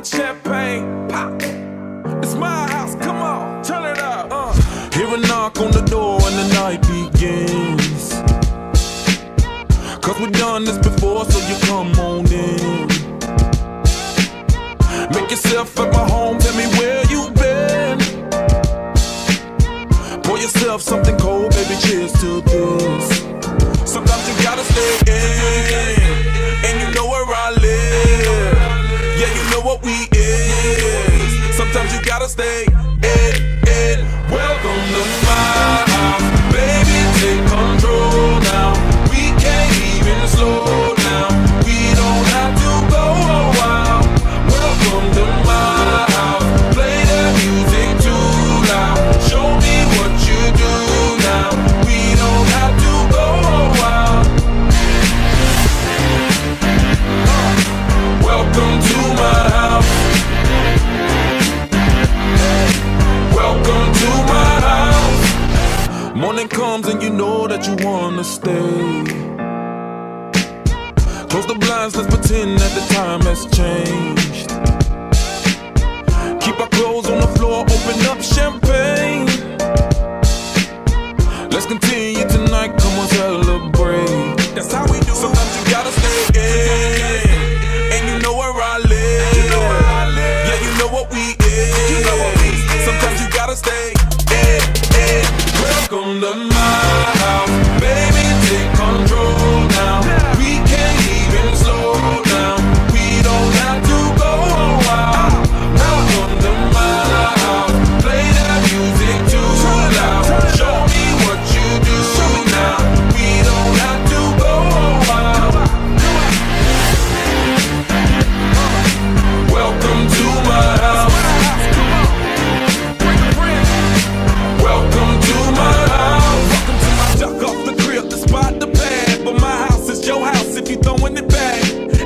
the champagne, pop. It's my house, come on, turn it up. Hear a knock on the door and the night begins. Cause we've done this before, so you come on in. Make yourself at my home, tell me where you been. Pour yourself something cold, baby, cheers to this. Sometimes you gotta stay in, and you know where I live. Yeah, you know what we is. Sometimes you gotta stay in. Welcome to my house, baby, take control now. We can't even slow down. We don't have to go a while. Welcome to my house, play the music too loud. Show me what you do now. We don't have to go a while. Welcome to my house. Welcome to my house. Morning comes and you know that you wanna stay. Close the blinds, let's pretend that the time has changed. Keep our clothes on the floor, open up champagne. Let's continue tonight, come on, celebrate. That's how we do. Sometimes you gotta stay in, and you know where I live. Yeah, you know what we is. Sometimes you gotta stay in. Welcome to my house, baby, take control now. We can't even slow down. We don't have to go a while. Welcome to my house, play that music too loud. Show me what you do now. We don't have to go a while. Welcome to my house. Welcome to my house. Duck off the crib to spot the bag, but my house is your house if you throwing it back.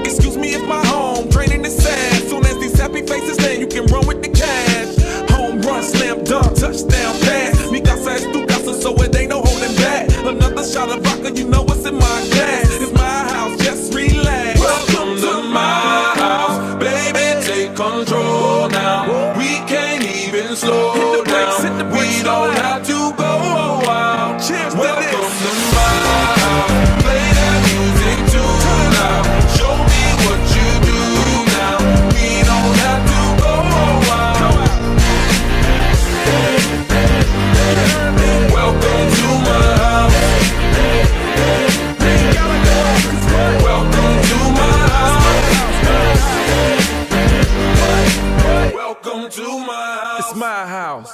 Excuse me if my home draining is sad. Soon as these happy faces land, you can run with the cash. Home run, slam dunk, touchdown pass. Mi casa es tu casa, so it ain't no holding back. Another shot of vodka, you know what's in my glass. It's my house, just relax. Welcome to my house, baby, take control now. We can't even slow down. We don't have to go a while. Welcome to my house, play that music too loud. Show me what you do now. We don't have to go a while. Welcome to my house. Welcome to my house. Welcome to my house. It's my house.